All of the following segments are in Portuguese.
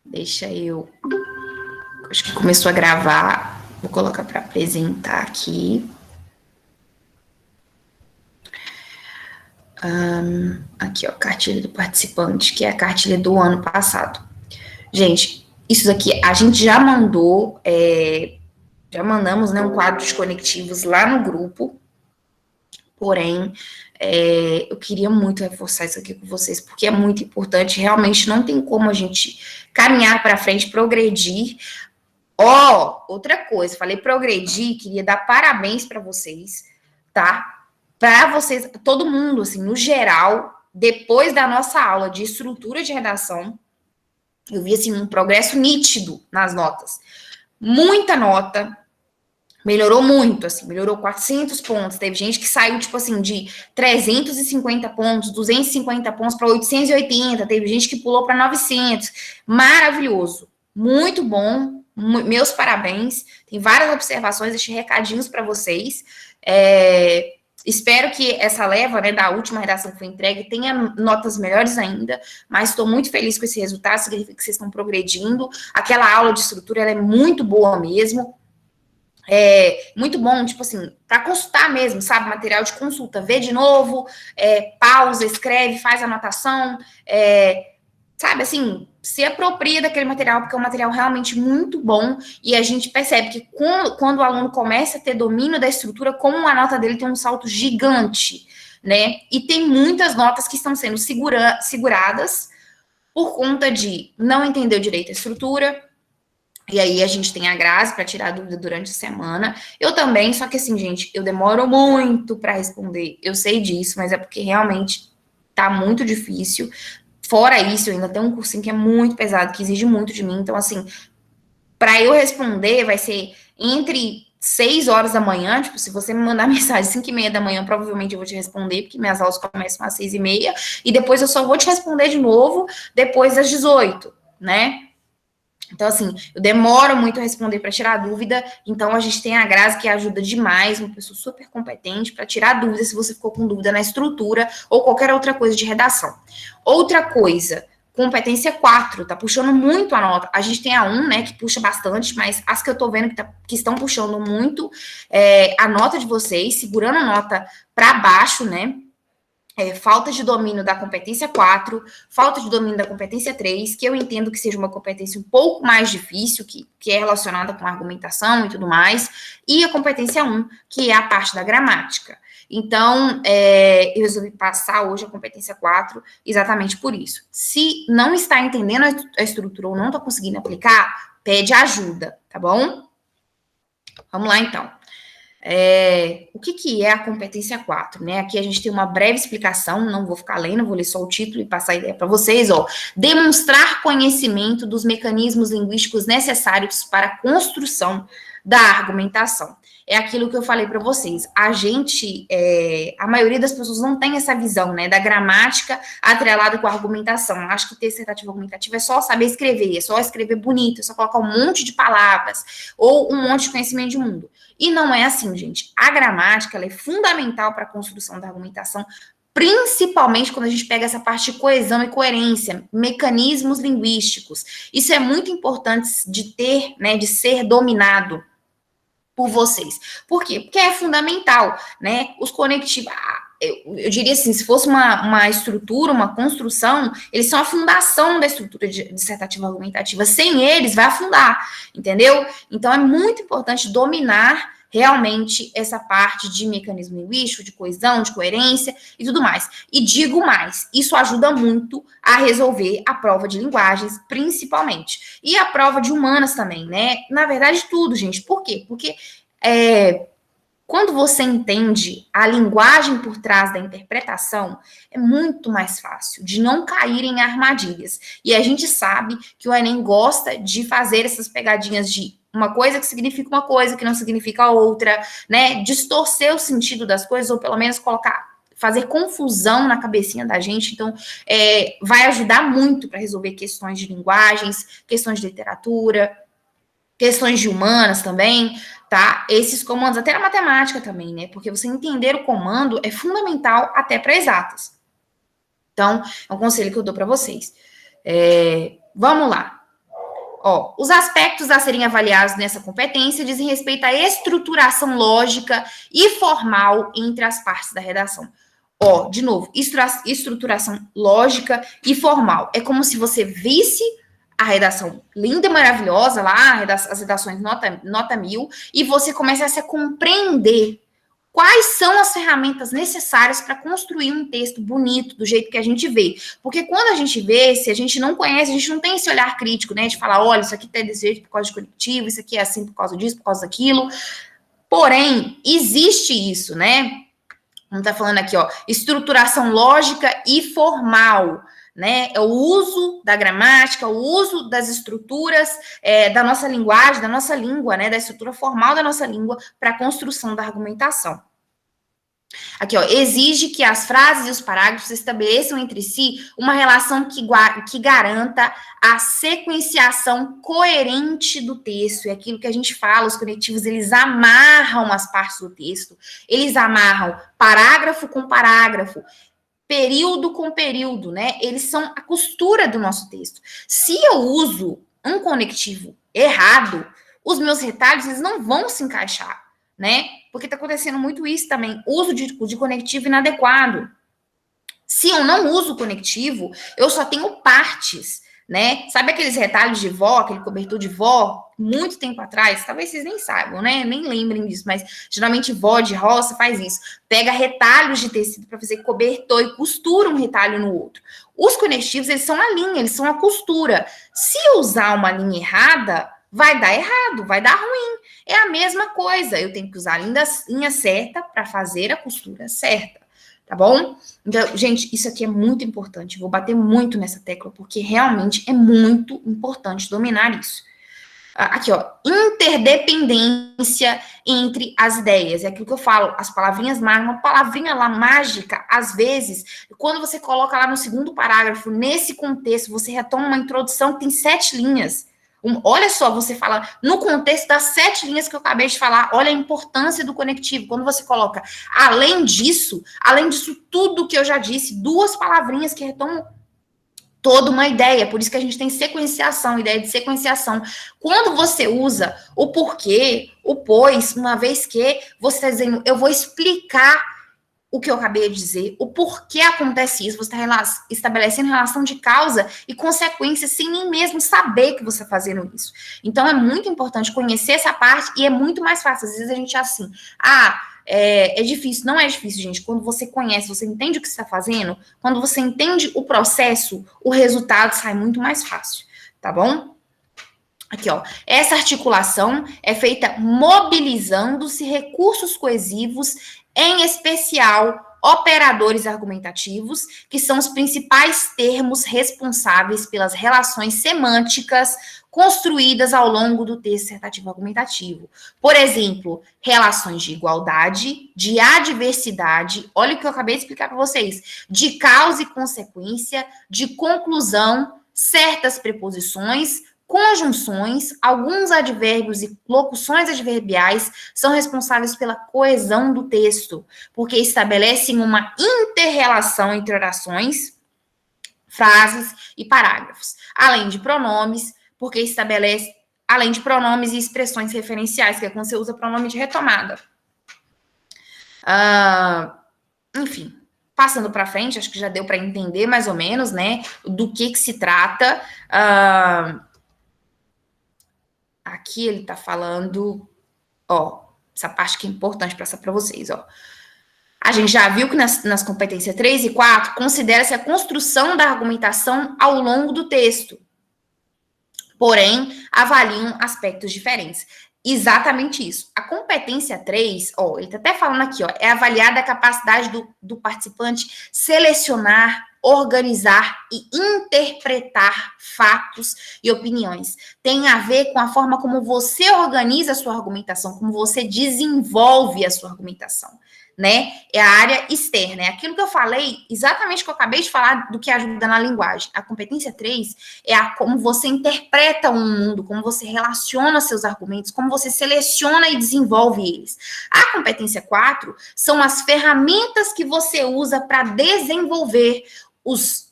Deixa eu... Acho que começou a gravar. Vou colocar para apresentar aqui. Aqui, ó, cartilha do participante, que é a cartilha do ano passado. Gente, isso daqui a gente já mandou, já mandamos, né, um quadro de conectivos lá no grupo, porém, eu queria muito reforçar isso aqui com vocês, porque é muito importante, realmente não tem como a gente caminhar para frente, progredir. Outra coisa, falei progredir, queria dar parabéns para vocês, tá? Para vocês, todo mundo, assim, no geral, depois da nossa aula de estrutura de redação, eu vi, assim, um progresso nítido nas notas. Muita nota, melhorou muito, assim, melhorou 400 pontos. Teve gente que saiu, tipo assim, de 350 pontos, 250 pontos para 880. Teve gente que pulou para 900. Maravilhoso. Muito bom. Meus parabéns. Tem várias observações, deixei recadinhos para vocês. Espero que essa leva, né, da última redação que foi entregue tenha notas melhores ainda, mas estou muito feliz com esse resultado, significa que vocês estão progredindo. Aquela aula de estrutura, ela é muito boa mesmo. Muito bom, tipo assim, para consultar mesmo, sabe? Material de consulta, vê de novo, pausa, escreve, faz anotação, sabe, assim, se apropria daquele material, porque é um material realmente muito bom, e a gente percebe que quando o aluno começa a ter domínio da estrutura, como a nota dele tem um salto gigante, né? E tem muitas notas que estão sendo seguradas por conta de não entender direito a estrutura. E aí a gente tem a Grazi para tirar dúvida durante a semana. Eu também, só que assim, gente, eu demoro muito para responder. Eu sei disso, mas é porque realmente tá muito difícil. Fora isso, eu ainda tenho um cursinho que é muito pesado, que exige muito de mim. Então, assim, para eu responder vai ser entre 6 horas da manhã, tipo, se você me mandar mensagem 5h30 da manhã, provavelmente eu vou te responder, porque minhas aulas começam às 6h30, e depois eu só vou te responder de novo depois das 18, né? Então, assim, eu demoro muito a responder para tirar dúvida. Então, a gente tem a Grazi, que ajuda demais, uma pessoa super competente para tirar dúvida se você ficou com dúvida na estrutura ou qualquer outra coisa de redação. Outra coisa, competência 4, tá puxando muito a nota. A gente tem a 1, né, que puxa bastante, mas as que eu tô vendo que estão puxando muito a nota de vocês, segurando a nota para baixo, né? Falta de domínio da competência 4, falta de domínio da competência 3, que eu entendo que seja uma competência um pouco mais difícil, que é relacionada com argumentação e tudo mais, e a competência 1, que é a parte da gramática. Então, eu resolvi passar hoje a competência 4 exatamente por isso. Se não está entendendo a estrutura ou não está conseguindo aplicar, pede ajuda, tá bom? Vamos lá, então. O que é a competência 4, né? Aqui a gente tem uma breve explicação, não vou ficar lendo, vou ler só o título e passar a ideia para vocês, ó. Demonstrar conhecimento dos mecanismos linguísticos necessários para a construção da argumentação. É aquilo que eu falei para vocês. A maioria das pessoas não tem essa visão, né, da gramática atrelada com a argumentação. Acho que ter dissertativa argumentativa é só saber escrever, é só escrever bonito, é só colocar um monte de palavras ou um monte de conhecimento de mundo. E não é assim, gente. A gramática, ela é fundamental para a construção da argumentação, principalmente quando a gente pega essa parte de coesão e coerência, mecanismos linguísticos. Isso é muito importante de ter, né, de ser dominado por vocês. Por quê? Porque é fundamental, né? Os conectivos, eu diria assim, se fosse uma estrutura, uma construção, eles são a fundação da estrutura dissertativa argumentativa. Sem eles, vai afundar, entendeu? Então, é muito importante dominar realmente essa parte de mecanismo linguístico, de coesão, de coerência e tudo mais. E digo mais, isso ajuda muito a resolver a prova de linguagens, principalmente. E a prova de humanas também, né? Na verdade, tudo, gente. Por quê? Porque quando você entende a linguagem por trás da interpretação, é muito mais fácil de não cair em armadilhas. E a gente sabe que o Enem gosta de fazer essas pegadinhas de uma coisa que significa uma coisa que não significa outra, né? Distorcer o sentido das coisas, ou pelo menos fazer confusão na cabecinha da gente. Então, vai ajudar muito para resolver questões de linguagens, questões de literatura, questões de humanas também, tá? Esses comandos, até na matemática também, né? Porque você entender o comando é fundamental até para exatas. Então, é um conselho que eu dou para vocês. Vamos lá. Ó, os aspectos a serem avaliados nessa competência dizem respeito à estruturação lógica e formal entre as partes da redação. Ó, de novo, estruturação lógica e formal. É como se você visse a redação linda e maravilhosa lá, as redações nota 1000, e você começasse a compreender quais são as ferramentas necessárias para construir um texto bonito, do jeito que a gente vê. Porque quando a gente vê, se a gente não conhece, a gente não tem esse olhar crítico, né? De falar, olha, isso aqui tá desse jeito por causa de conectivo, isso aqui é assim por causa disso, por causa daquilo. Porém, existe isso, né? Vamos tá falando aqui, ó, estruturação lógica e formal, né? É o uso da gramática, o uso das estruturas da nossa linguagem, da nossa língua, né? Da estrutura formal da nossa língua para a construção da argumentação. Aqui, ó, exige que as frases e os parágrafos estabeleçam entre si uma relação que garanta a sequenciação coerente do texto. É aquilo que a gente fala, os conectivos, eles amarram as partes do texto, eles amarram parágrafo com parágrafo, período com período, né? Eles são a costura do nosso texto. Se eu uso um conectivo errado, os meus retalhos, eles não vão se encaixar, né? Porque está acontecendo muito isso também, uso de conectivo inadequado. Se eu não uso conectivo, eu só tenho partes, né? Sabe aqueles retalhos de vó, aquele cobertor de vó, muito tempo atrás? Talvez vocês nem saibam, né? Nem lembrem disso, mas geralmente vó de roça faz isso. Pega retalhos de tecido para fazer cobertor e costura um retalho no outro. Os conectivos, eles são a linha, eles são a costura. Se eu usar uma linha errada, vai dar errado, vai dar ruim. É a mesma coisa, eu tenho que usar a linha certa para fazer a costura certa, tá bom? Então, gente, isso aqui é muito importante, vou bater muito nessa tecla, porque realmente é muito importante dominar isso. Aqui, ó, interdependência entre as ideias, é aquilo que eu falo, as palavrinhas mágicas, uma palavrinha lá mágica, às vezes, quando você coloca lá no segundo parágrafo, nesse contexto, você retoma uma introdução que tem 7 linhas, olha só, você fala, no contexto das 7 linhas que eu acabei de falar, olha a importância do conectivo. Quando você coloca, além disso tudo que eu já disse, 2 palavrinhas que retomam toda uma ideia. Por isso que a gente tem sequenciação, ideia de sequenciação. Quando você usa o porquê, o pois, uma vez que você está dizendo, eu vou explicar o que eu acabei de dizer, o porquê acontece isso, você está estabelecendo relação de causa e consequência sem nem mesmo saber que você está fazendo isso. Então, é muito importante conhecer essa parte e é muito mais fácil. Às vezes a gente é assim, é difícil. Não é difícil, gente. Quando você conhece, você entende o que você está fazendo, quando você entende o processo, o resultado sai muito mais fácil, tá bom? Aqui, ó, essa articulação é feita mobilizando-se recursos coesivos, em especial operadores argumentativos, que são os principais termos responsáveis pelas relações semânticas construídas ao longo do texto dissertativo argumentativo. Por exemplo, relações de igualdade, de adversidade, olha o que eu acabei de explicar para vocês, de causa e consequência, de conclusão, certas preposições, conjunções, alguns advérbios e locuções adverbiais são responsáveis pela coesão do texto, porque estabelecem uma inter-relação entre orações, frases e parágrafos, além de pronomes, porque estabelece, além de pronomes e expressões referenciais, que é quando você usa pronome de retomada. Enfim, passando para frente, acho que já deu para entender mais ou menos, né, do que se trata. Aqui ele está falando, ó, essa parte que é importante passar para vocês, ó. A gente já viu que nas competências 3 e 4, considera-se a construção da argumentação ao longo do texto. Porém, avaliam aspectos diferentes. Exatamente isso. A competência 3, ó, ele está até falando aqui, ó, é avaliada a capacidade do participante selecionar, organizar e interpretar fatos e opiniões. Tem a ver com a forma como você organiza a sua argumentação, como você desenvolve a sua argumentação, né? É a área externa, é aquilo que eu falei, exatamente que eu acabei de falar do que ajuda na linguagem. A competência 3 é como você interpreta um mundo, como você relaciona seus argumentos, como você seleciona e desenvolve eles. A competência 4 são as ferramentas que você usa para desenvolver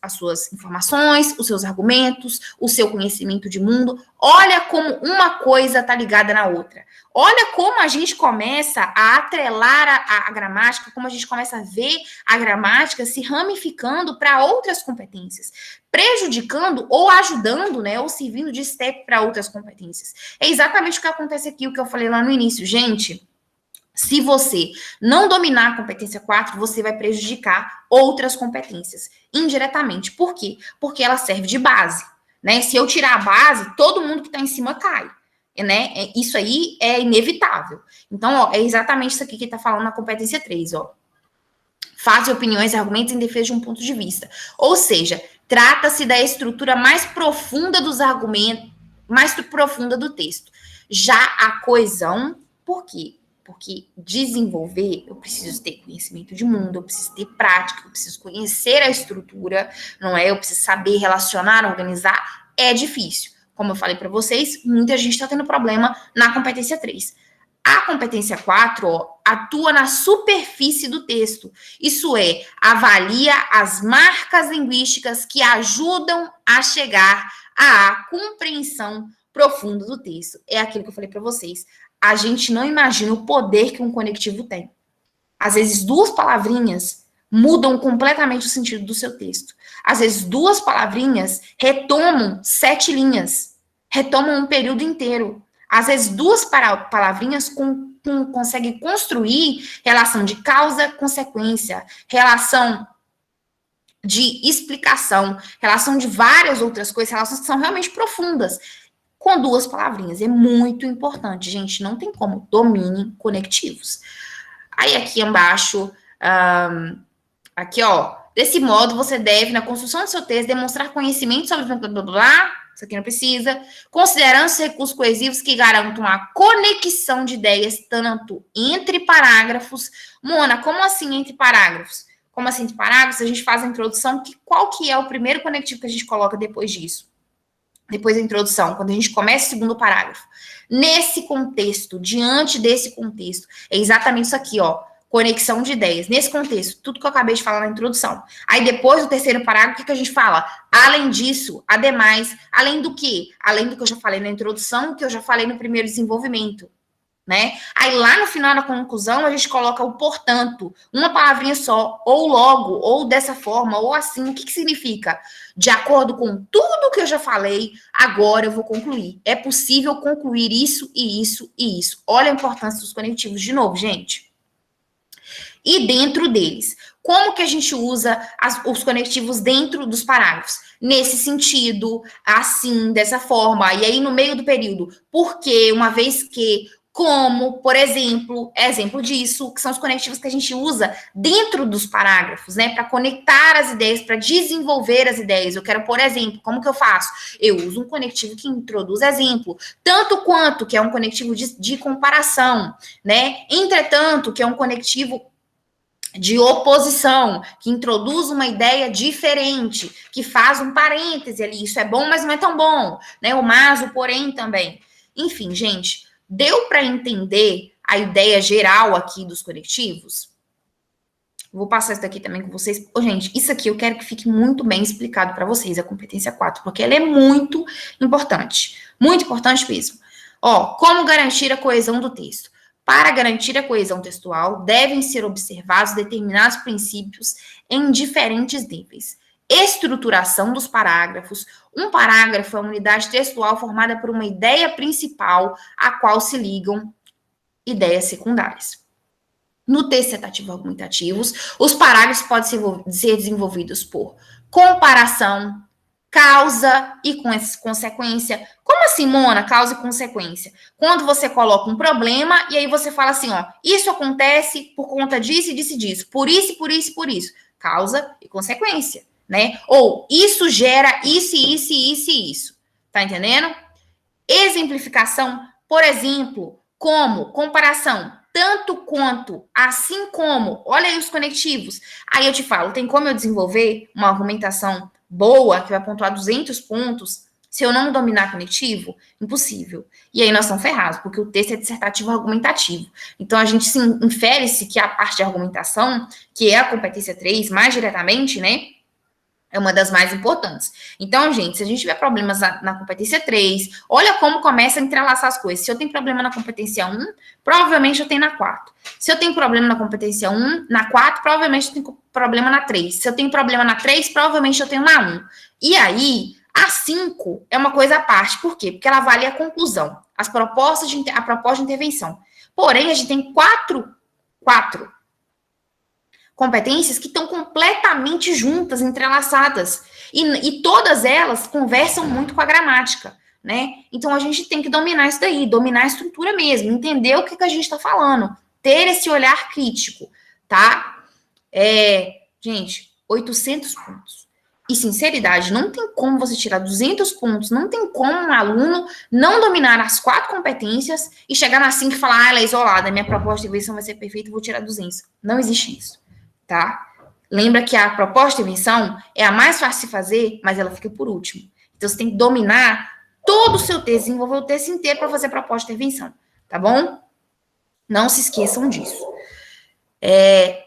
as suas informações, os seus argumentos, o seu conhecimento de mundo. Olha como uma coisa está ligada na outra. Olha como a gente começa a atrelar a gramática, como a gente começa a ver a gramática se ramificando para outras competências, prejudicando ou ajudando, né, ou servindo de step para outras competências. É exatamente o que acontece aqui, o que eu falei lá no início. Gente, se você não dominar a competência 4, você vai prejudicar outras competências, indiretamente. Por quê? Porque ela serve de base, né? Se eu tirar a base, todo mundo que está em cima cai, né? Isso aí é inevitável. Então, ó, é exatamente isso aqui que está falando na competência 3, ó. Faz opiniões e argumentos em defesa de um ponto de vista. Ou seja, trata-se da estrutura mais profunda dos argumentos, mais profunda do texto. Já a coesão, por quê? Porque desenvolver, eu preciso ter conhecimento de mundo, eu preciso ter prática, eu preciso conhecer a estrutura, não é? Eu preciso saber relacionar, organizar. É difícil. Como eu falei para vocês, muita gente está tendo problema na competência 3. A competência 4, ó, atua na superfície do texto. Isso é, avalia as marcas linguísticas que ajudam a chegar à compreensão profunda do texto. É aquilo que eu falei para vocês. A gente não imagina o poder que um conectivo tem. Às vezes, 2 palavrinhas mudam completamente o sentido do seu texto. Às vezes, 2 palavrinhas retomam 7 linhas, retomam um período inteiro. Às vezes, 2 palavrinhas conseguem construir relação de causa-consequência, relação de explicação, relação de várias outras coisas, relações que são realmente profundas, com 2 palavrinhas. É muito importante, gente. Não tem como. Dominem conectivos. Aí, aqui embaixo, aqui, ó. Desse modo, você deve, na construção do seu texto, demonstrar conhecimento sobre blá, blá, blá, isso aqui não precisa, considerando os recursos coesivos que garantam a conexão de ideias, tanto entre parágrafos. Mona, como assim entre parágrafos? Como assim entre parágrafos? A gente faz a introdução. Qual que é o primeiro conectivo que a gente coloca depois disso? Depois da introdução, quando a gente começa o segundo parágrafo. Nesse contexto, diante desse contexto, é exatamente isso aqui, ó, conexão de ideias. Nesse contexto, tudo que eu acabei de falar na introdução. Aí depois do terceiro parágrafo, o que a gente fala? Além disso, ademais, além do quê? Além do que eu já falei na introdução, que eu já falei no primeiro desenvolvimento. Né? Aí lá no final da conclusão a gente coloca o portanto, uma palavrinha só, ou logo, ou dessa forma, ou assim. O que significa? De acordo com tudo que eu já falei, agora eu vou concluir. É possível concluir isso e isso e isso. Olha a importância dos conectivos de novo, gente. E dentro deles, como que a gente usa os conectivos dentro dos parágrafos? Nesse sentido, assim, dessa forma. E aí no meio do período, porque uma vez que como, por exemplo, exemplo disso, que são os conectivos que a gente usa dentro dos parágrafos, né, para conectar as ideias, para desenvolver as ideias. Eu quero, por exemplo, como que eu faço? Eu uso um conectivo que introduz exemplo, tanto quanto, que é um conectivo de comparação, né, entretanto, que é um conectivo de oposição, que introduz uma ideia diferente, que faz um parêntese ali, isso é bom, mas não é tão bom, né, o mas, o porém também. Enfim, gente, deu para entender a ideia geral aqui dos conectivos? Vou passar isso daqui também com vocês. Gente, isso aqui eu quero que fique muito bem explicado para vocês, a competência 4, porque ela é muito importante mesmo. Ó, como garantir a coesão do texto? Para garantir a coesão textual, devem ser observados determinados princípios em diferentes níveis. Estruturação dos parágrafos. Um parágrafo é uma unidade textual formada por uma ideia principal, a qual se ligam ideias secundárias. No texto citativo argumentativos, os parágrafos podem ser desenvolvidos por comparação, causa e consequência. Como assim, Mona, causa e consequência? Quando você coloca um problema e aí você fala assim, ó, isso acontece por conta disso e disso e disso, por isso, por isso, por isso. Causa e consequência, né? Ou isso gera isso, isso, isso e isso. Tá entendendo? Exemplificação, por exemplo, como comparação, tanto quanto, assim como, olha aí os conectivos. Aí eu te falo, tem como eu desenvolver uma argumentação boa, que vai pontuar 200 pontos, se eu não dominar conectivo? Impossível. E aí nós estamos ferrados, porque o texto é dissertativo argumentativo. Então, a gente se infere-se que a parte de argumentação, que é a competência 3, mais diretamente, né, É uma das mais importantes. Então, gente, se a gente tiver problemas na competência 3, olha como começa a entrelaçar as coisas. Se eu tenho problema na competência 1, provavelmente eu tenho na 4. Se eu tenho problema na competência 1, na 4, provavelmente eu tenho problema na 3. Se eu tenho problema na 3, provavelmente eu tenho na 1. E aí, a 5 é uma coisa à parte. Por quê? Porque ela avalia a conclusão, a proposta de intervenção. Porém, a gente tem quatro competências que estão completamente juntas, entrelaçadas. E todas elas conversam muito com a gramática, né? Então, a gente tem que dominar isso daí, dominar a estrutura mesmo, entender o que a gente está falando, ter esse olhar crítico, tá? Gente, 800 pontos. E sinceridade, não tem como você tirar 200 pontos, não tem como um aluno não dominar as 4 competências e chegar na 5 e falar, ela é isolada, minha proposta de intervenção vai ser perfeita, vou tirar 200. Não existe isso. Tá? Lembra que a proposta de intervenção é a mais fácil de fazer, mas ela fica por último. Então, você tem que dominar todo o seu texto, desenvolver o texto inteiro para fazer a proposta de intervenção, tá bom? Não se esqueçam disso.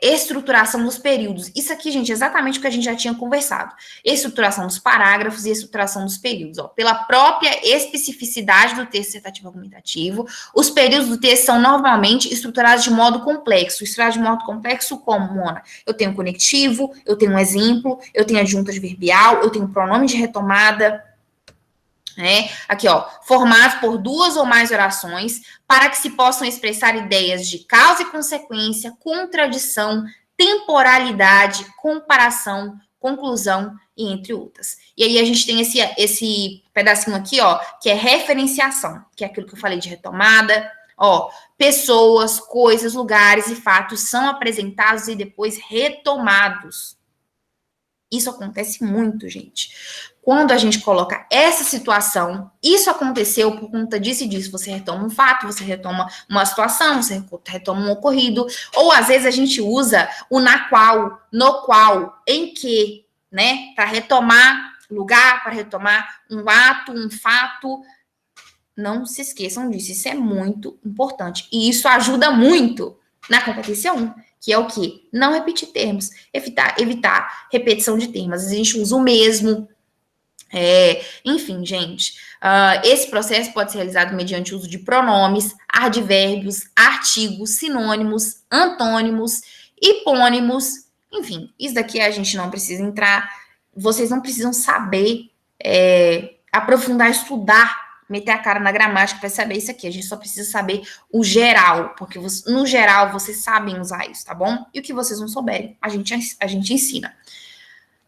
Estruturação dos períodos. Isso aqui, gente, é exatamente o que a gente já tinha conversado. Estruturação dos parágrafos e estruturação dos períodos. Ó. Pela própria especificidade do texto dissertativo argumentativo, os períodos do texto são normalmente estruturados de modo complexo. Estruturados de modo complexo como, Mona? Eu tenho conectivo, eu tenho um exemplo, eu tenho adjunto adverbial, eu tenho pronome de retomada, aqui, ó, formados por 2 ou mais orações, para que se possam expressar ideias de causa e consequência, contradição, temporalidade, comparação, conclusão e entre outras. E aí a gente tem esse pedacinho aqui, ó, que é referenciação, que é aquilo que eu falei de retomada, ó, pessoas, coisas, lugares e fatos são apresentados e depois retomados. Isso acontece muito, gente. Quando a gente coloca essa situação, isso aconteceu por conta disso e disso. Você retoma um fato, você retoma uma situação, você retoma um ocorrido. Ou, às vezes, a gente usa o na qual, no qual, em que, né? Para retomar lugar, para retomar um ato, um fato. Não se esqueçam disso. Isso é muito importante. E isso ajuda muito na competência 1. Que é o quê? Não repetir termos, evitar repetição de termos. A gente usa o mesmo. Enfim, gente, esse processo pode ser realizado mediante o uso de pronomes, advérbios, artigos, sinônimos, antônimos, hipônimos, enfim, isso daqui a gente não precisa entrar, vocês não precisam saber, aprofundar, estudar, meter a cara na gramática para saber isso aqui. A gente só precisa saber o geral, porque no geral vocês sabem usar isso, tá bom? E o que vocês não souberem, a gente ensina.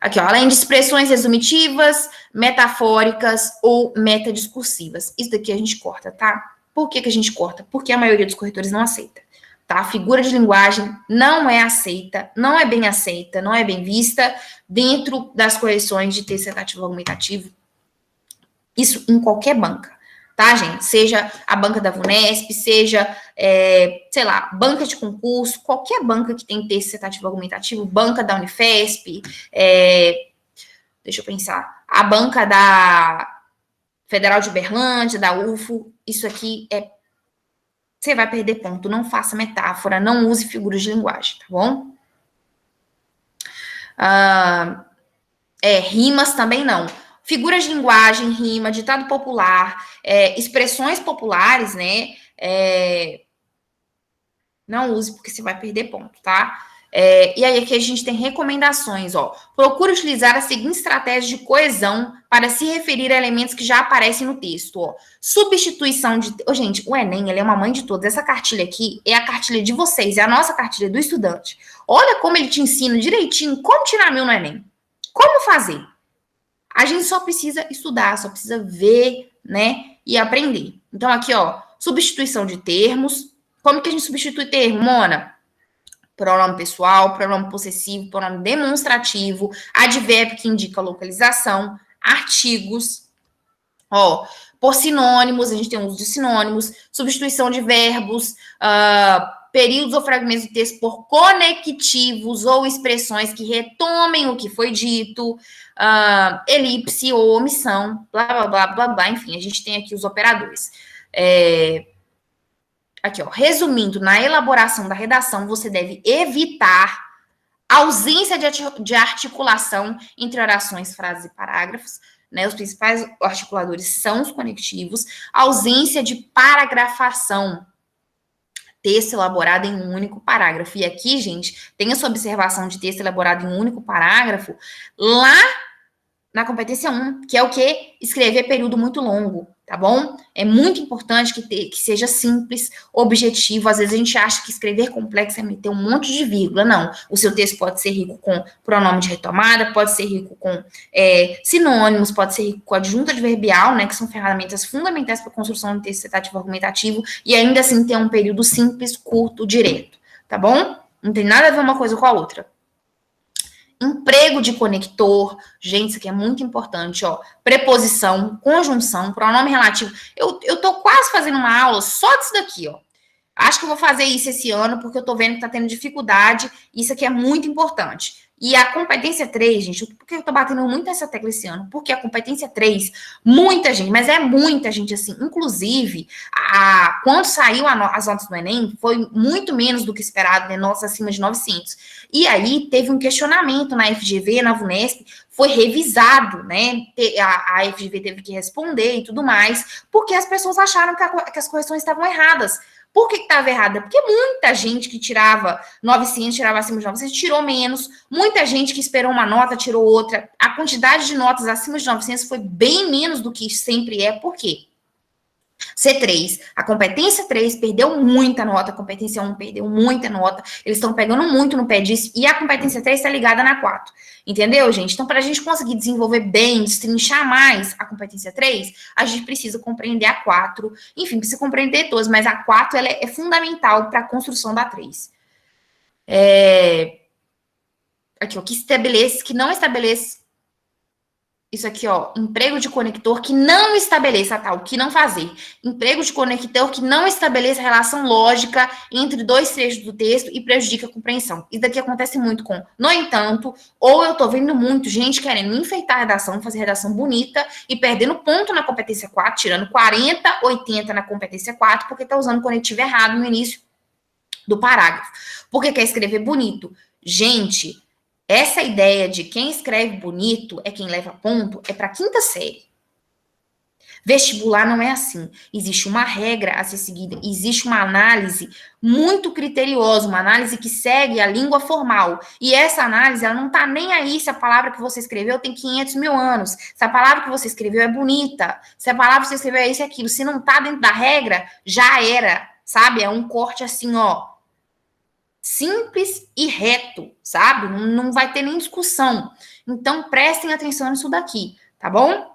Aqui, ó, além de expressões resumitivas, metafóricas ou metadiscursivas. Isso daqui a gente corta, tá? Por que a gente corta? Porque a maioria dos corretores não aceita, tá? A figura de linguagem não é aceita, não é bem aceita, não é bem vista dentro das correções de texto dissertativo argumentativo. Isso em qualquer banca, tá, gente? Seja a banca da VUNESP, seja, sei lá, banca de concurso, qualquer banca que tem texto dissertativo argumentativo, banca da Unifesp, deixa eu pensar, a banca da Federal de Uberlândia, da UFO, isso aqui você vai perder ponto, não faça metáfora, não use figuras de linguagem, tá bom? Rimas também não. Figuras de linguagem, rima, ditado popular, expressões populares, né? Não use, porque você vai perder ponto, tá? E aí, aqui a gente tem recomendações, ó. Procure utilizar as seguintes estratégias de coesão para se referir a elementos que já aparecem no texto, ó. Substituição de... gente, o Enem, ele é uma mãe de todas. Essa cartilha aqui é a cartilha de vocês, é a nossa cartilha do estudante. Olha como ele te ensina direitinho como tirar 1000 no Enem. Como fazer? A gente só precisa estudar, só precisa ver, né, e aprender. Então, aqui, ó, substituição de termos. Como que a gente substitui termo, Mona? Pronome pessoal, pronome possessivo, pronome demonstrativo, advérbio que indica localização, artigos, ó, por sinônimos, a gente tem o uso de sinônimos, substituição de verbos, períodos ou fragmentos do texto por conectivos ou expressões que retomem o que foi dito, elipse ou omissão, blá, blá, blá, blá, blá, enfim, a gente tem aqui os operadores. Aqui, ó, resumindo, na elaboração da redação, você deve evitar Ausência de articulação entre orações, frases e parágrafos, né? Os principais articuladores são os conectivos. Ausência de paragrafação, texto elaborado em um único parágrafo. E aqui, gente, tem essa observação de texto elaborado em um único parágrafo lá na competência 1, que é o quê? Escrever período muito longo, tá bom? É muito importante que seja simples, objetivo. Às vezes a gente acha que escrever complexo é meter um monte de vírgula. Não. O seu texto pode ser rico com pronome de retomada, pode ser rico com sinônimos, pode ser rico com adjunto adverbial, né? Que são ferramentas fundamentais para a construção de texto citativo argumentativo, e ainda assim ter um período simples, curto, direto, tá bom? Não tem nada a ver uma coisa com a outra. Emprego de conector, gente, isso aqui é muito importante, ó. Preposição, conjunção, pronome relativo. Eu tô quase fazendo uma aula só disso daqui, ó. Acho que eu vou fazer isso esse ano, porque eu tô vendo que tá tendo dificuldade. Isso aqui é muito importante. E a competência 3, gente, por que eu tô batendo muito nessa tecla esse ano? Porque a competência 3, muita gente, mas é muita gente assim, inclusive, quando saiu as notas do Enem, foi muito menos do que esperado, né? Notas acima de 900. E aí teve um questionamento na FGV, na VUNESP, foi revisado, né? A FGV teve que responder e tudo mais, porque as pessoas acharam que as correções estavam erradas. Por que estava errada? Porque muita gente que tirava 900, tirava acima de 900, tirou menos. Muita gente que esperou uma nota, tirou outra. A quantidade de notas acima de 900 foi bem menos do que sempre é. Por quê? C3, a competência 3 perdeu muita nota, a competência 1 perdeu muita nota, eles estão pegando muito no pé disso, e a competência 3 está ligada na 4, entendeu, gente? Então, para a gente conseguir desenvolver bem, destrinchar mais a competência 3, a gente precisa compreender a 4, enfim, precisa compreender todas, mas a 4 ela é fundamental para a construção da 3. Aqui, o que não estabelece. Isso aqui, ó, emprego de conector que não estabeleça, tá? O que não fazer. Emprego de conector que não estabeleça relação lógica entre dois trechos do texto e prejudica a compreensão. Isso daqui acontece muito com, no entanto, ou eu tô vendo muito gente querendo enfeitar a redação, fazer redação bonita e perdendo ponto na competência 4, tirando 40, 80 na competência 4, porque tá usando o conectivo errado no início do parágrafo. Porque quer escrever bonito. Gente, essa ideia de quem escreve bonito é quem leva ponto é para quinta série. Vestibular não é assim. Existe uma regra a ser seguida, existe uma análise muito criteriosa, uma análise que segue a língua formal. E essa análise, ela não tá nem aí se a palavra que você escreveu tem 500 mil anos, se a palavra que você escreveu é bonita, se a palavra que você escreveu é isso e aquilo. Se não tá dentro da regra, já era, sabe? É um corte assim, ó, simples e reto, sabe? Não vai ter nem discussão. Então, prestem atenção nisso daqui, tá bom?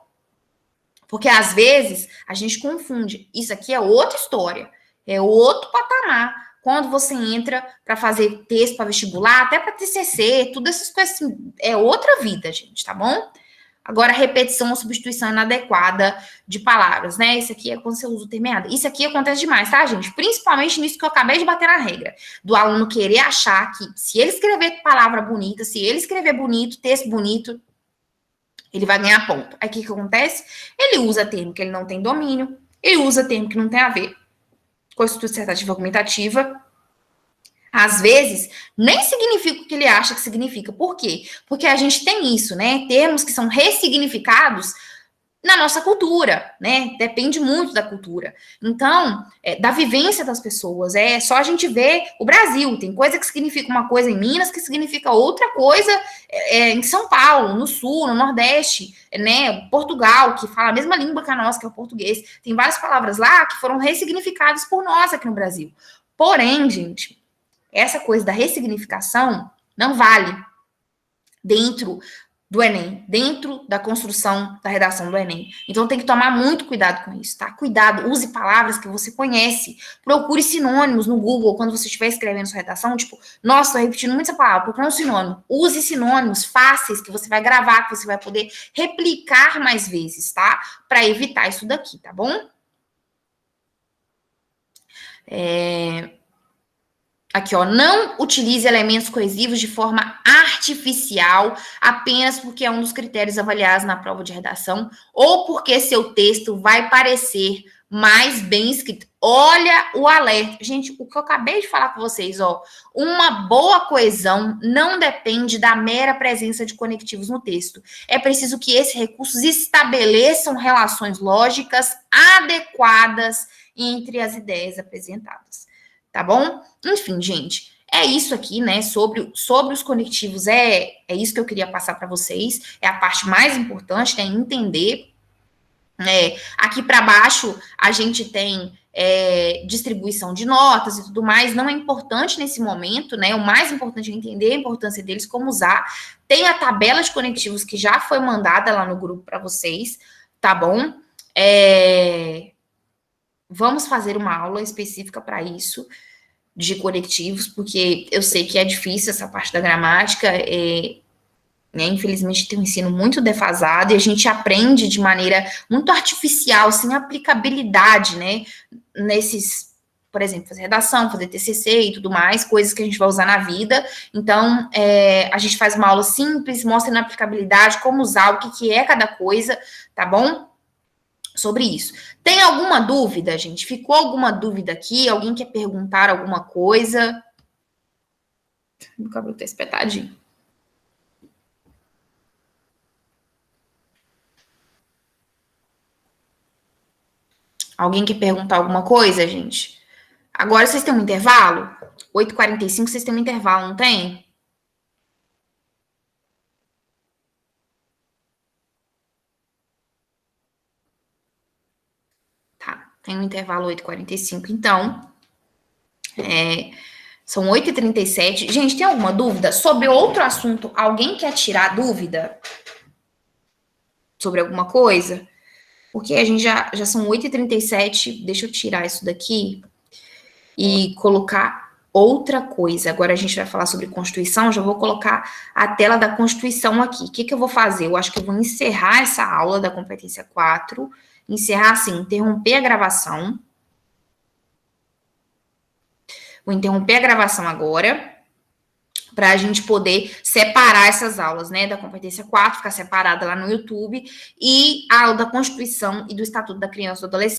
Porque, às vezes, a gente confunde. Isso aqui é outra história, é outro patamar. Quando você entra para fazer texto para vestibular, até para TCC, tudo essas coisas assim, é outra vida, gente, tá bom? Agora, repetição ou substituição inadequada de palavras, né? Isso aqui é quando você usa o termo errado. Isso aqui acontece demais, tá, gente? Principalmente nisso que eu acabei de bater na regra. Do aluno querer achar que se ele escrever palavra bonita, se ele escrever bonito, texto bonito, ele vai ganhar ponto. Aí o que acontece? Ele usa termo que ele não tem domínio, ele usa termo que não tem a ver com a estrutura dissertativa argumentativa. Às vezes, nem significa o que ele acha que significa. Por quê? Porque a gente tem isso, né? Termos que são ressignificados na nossa cultura, né? Depende muito da cultura. Então, da vivência das pessoas. É só a gente ver o Brasil. Tem coisa que significa uma coisa em Minas que significa outra coisa em São Paulo, no Sul, no Nordeste, né? Portugal, que fala a mesma língua que a nossa, que é o português. Tem várias palavras lá que foram ressignificadas por nós aqui no Brasil. Porém, gente, essa coisa da ressignificação não vale dentro do Enem, dentro da construção da redação do Enem. Então tem que tomar muito cuidado com isso, tá? Cuidado, use palavras que você conhece. Procure sinônimos no Google quando você estiver escrevendo sua redação, tipo, nossa, tô repetindo muito essa palavra, procure um sinônimo. Use sinônimos fáceis que você vai gravar, que você vai poder replicar mais vezes, tá? Para evitar isso daqui, tá bom? Aqui, ó, não utilize elementos coesivos de forma artificial apenas porque é um dos critérios avaliados na prova de redação ou porque seu texto vai parecer mais bem escrito. Olha o alerta. Gente, o que eu acabei de falar com vocês, ó. Uma boa coesão não depende da mera presença de conectivos no texto. É preciso que esses recursos estabeleçam relações lógicas adequadas entre as ideias apresentadas. Tá bom? Enfim, gente, é isso aqui, né? Sobre os conectivos, é isso que eu queria passar para vocês. É a parte mais importante, né? Entender. Aqui para baixo a gente tem distribuição de notas e tudo mais, não é importante nesse momento, né? O mais importante é entender a importância deles, como usar. Tem a tabela de conectivos que já foi mandada lá no grupo para vocês, tá bom? Vamos fazer uma aula específica para isso, de conectivos, porque eu sei que é difícil essa parte da gramática, né, infelizmente tem um ensino muito defasado e a gente aprende de maneira muito artificial, sem aplicabilidade, né, nesses, por exemplo, fazer redação, fazer TCC e tudo mais, coisas que a gente vai usar na vida. Então, a gente faz uma aula simples, mostra na aplicabilidade como usar, o que é cada coisa, tá bom? Sobre isso. Tem alguma dúvida, gente? Ficou alguma dúvida aqui? Alguém quer perguntar alguma coisa? Meu cabelo tá espetadinho. Alguém quer perguntar alguma coisa, gente? Agora vocês têm um intervalo? 8h45 vocês têm um intervalo, não tem? Tá, tem um intervalo 8h45, então. São 8h37. Gente, tem alguma dúvida? Sobre outro assunto, alguém quer tirar dúvida? Sobre alguma coisa? Porque a gente já são 8h37. Deixa eu tirar isso daqui e colocar outra coisa. Agora a gente vai falar sobre Constituição, já vou colocar a tela da Constituição aqui. O que eu vou fazer? Eu acho que eu vou encerrar essa aula da competência 4, encerrar assim, interromper a gravação. Vou interromper a gravação agora, para a gente poder separar essas aulas, né, da competência 4, ficar separada lá no YouTube, e a aula da Constituição e do Estatuto da Criança e do Adolescente.